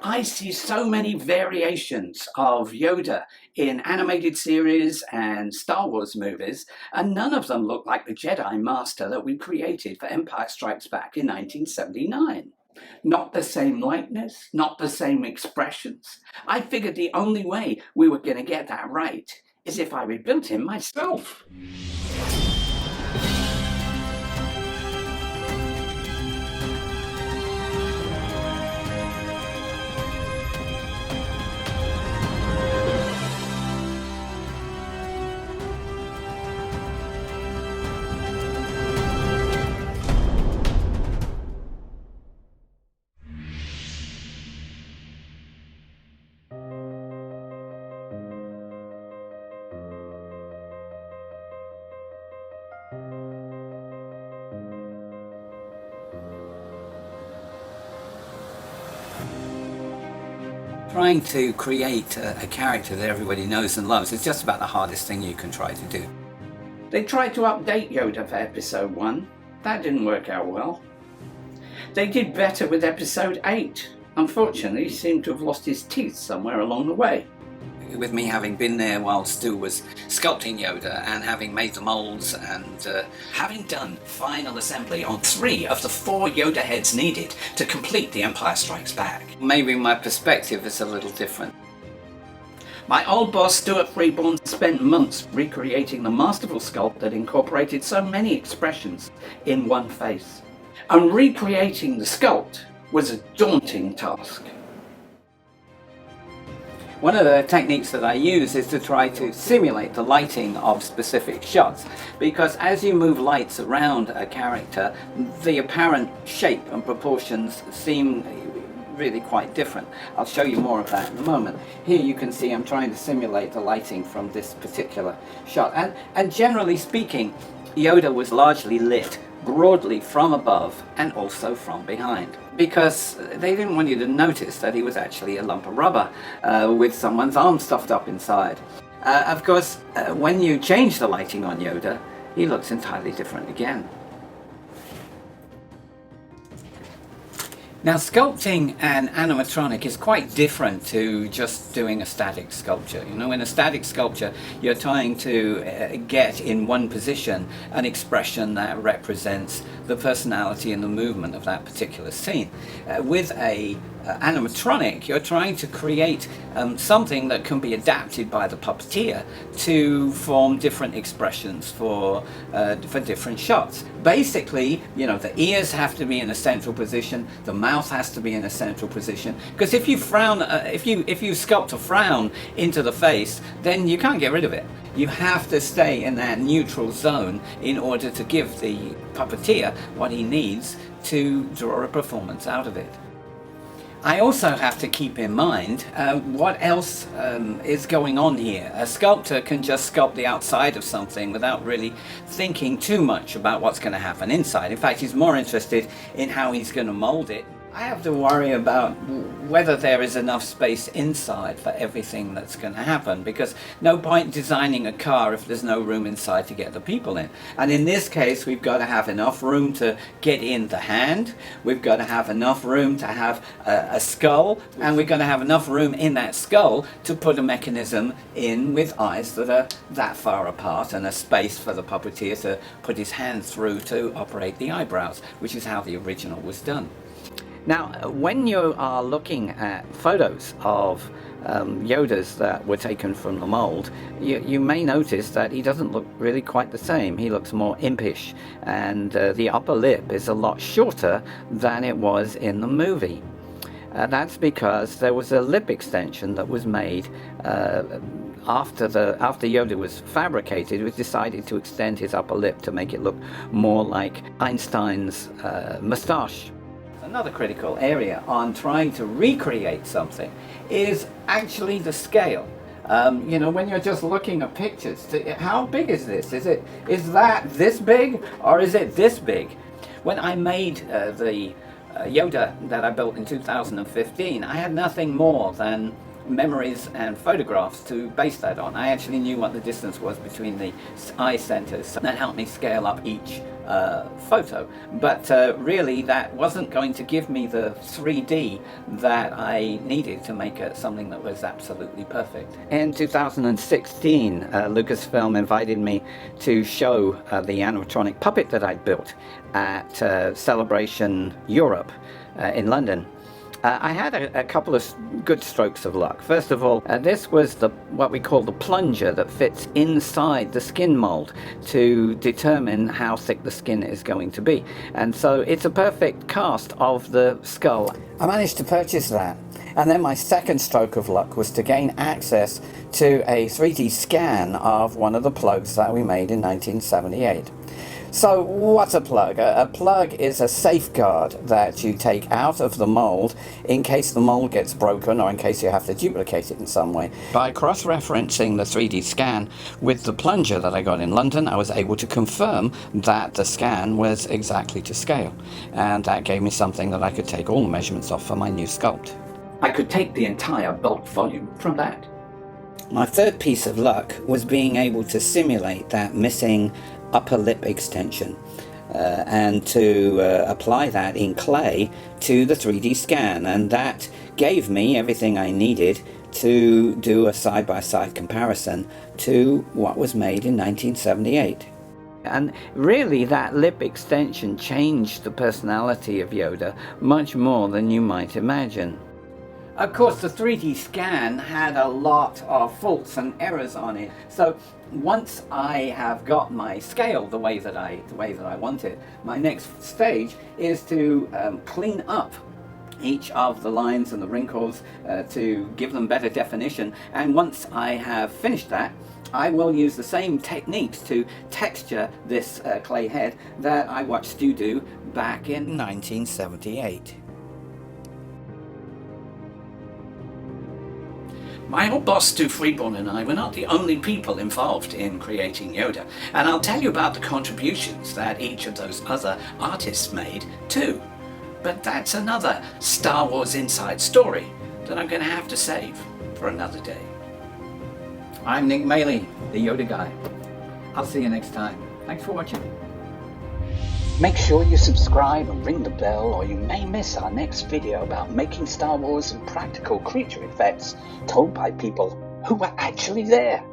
I see so many variations of Yoda in animated series and Star Wars movies, and none of them look like the Jedi Master that we created for Empire Strikes Back in 1979. Not the same likeness, not the same expressions. I figured the only way we were going to get that right is if I rebuilt him myself. Trying to create a character that everybody knows and loves is just about the hardest thing you can try to do. They tried to update Yoda for episode 1. That didn't work out well. They did better with episode 8. Unfortunately, he seemed to have lost his teeth somewhere along the way. With me having been there while Stu was sculpting Yoda and having made the molds and having done final assembly on 3 of the 4 Yoda heads needed to complete The Empire Strikes Back. Maybe my perspective is a little different. My old boss Stuart Freeborn spent months recreating the masterful sculpt that incorporated so many expressions in one face. And recreating the sculpt was a daunting task. One of the techniques that I use is to try to simulate the lighting of specific shots, because as you move lights around a character, the apparent shape and proportions seem really quite different. I'll show you more of that in a moment. Here you can see I'm trying to simulate the lighting from this particular shot, and generally speaking, Yoda was largely lit broadly from above and also from behind, because they didn't want you to notice that he was actually a lump of rubber with someone's arm stuffed up inside. Of course, when you change the lighting on Yoda, he looks entirely different again. Now, sculpting an animatronic is quite different to just doing a static sculpture. You know, in a static sculpture, you're trying to get in one position an expression that represents the personality and the movement of that particular scene. With a animatronic, you're trying to create something that can be adapted by the puppeteer to form different expressions for different shots. Basically, you know, the ears have to be in a central position, the mouth has to be in a central position, because if you frown, if you sculpt a frown into the face, then you can't get rid of it. You have to stay in that neutral zone in order to give the puppeteer what he needs to draw a performance out of it. I also have to keep in mind what else is going on here. A sculptor can just sculpt the outside of something without really thinking too much about what's going to happen inside. In fact, he's more interested in how he's going to mold it. I have to worry about whether there is enough space inside for everything that's going to happen, because no point designing a car if there's no room inside to get the people in. And in this case, we've got to have enough room to get in the hand, we've got to have enough room to have a skull, and we've got to have enough room in that skull to put a mechanism in with eyes that are that far apart, and a space for the puppeteer to put his hand through to operate the eyebrows, which is how the original was done. Now, when you are looking at photos of Yodas that were taken from the mold, you may notice that he doesn't look really quite the same. He looks more impish, and the upper lip is a lot shorter than it was in the movie. That's because there was a lip extension that was made after Yoda was fabricated. It was decided to extend his upper lip to make it look more like Einstein's moustache. Another critical area on trying to recreate something is actually the scale. You know, when you're just looking at pictures, how big is this? Is that this big, or is it this big? When I made the Yoda that I built in 2015, I had nothing more than memories and photographs to base that on. I actually knew what the distance was between the eye centers, so that helped me scale up each photo. But really that wasn't going to give me the 3D that I needed to make something that was absolutely perfect. In 2016, Lucasfilm invited me to show the animatronic puppet that I'd built at Celebration Europe in London. I had a couple of good strokes of luck. First of all, this was what we call the plunger that fits inside the skin mold to determine how thick the skin is going to be. And so it's a perfect cast of the skull. I managed to purchase that. And then my second stroke of luck was to gain access to a 3D scan of one of the plugs that we made in 1978. So what's a plug? A plug is a safeguard that you take out of the mold in case the mold gets broken or in case you have to duplicate it in some way. By cross-referencing the 3D scan with the plunger that I got in London, I was able to confirm that the scan was exactly to scale. And that gave me something that I could take all the measurements off for my new sculpt. I could take the entire bulk volume from that. My third piece of luck was being able to simulate that missing upper lip extension and to apply that in clay to the 3D scan, and that gave me everything I needed to do a side-by-side comparison to what was made in 1978. And really that lip extension changed the personality of Yoda much more than you might imagine. Of course, the 3D scan had a lot of faults and errors on it. So once I have got my scale the way that I want it, my next stage is to clean up each of the lines and the wrinkles to give them better definition. And once I have finished that, I will use the same techniques to texture this clay head that I watched Stu do back in 1978. My old boss Stu Freeborn and I were not the only people involved in creating Yoda, and I'll tell you about the contributions that each of those other artists made too. But that's another Star Wars inside story that I'm going to have to save for another day. I'm Nick Maley, the Yoda guy. I'll see you next time. Thanks for watching. Make sure you subscribe and ring the bell, or you may miss our next video about making Star Wars and practical creature effects told by people who were actually there.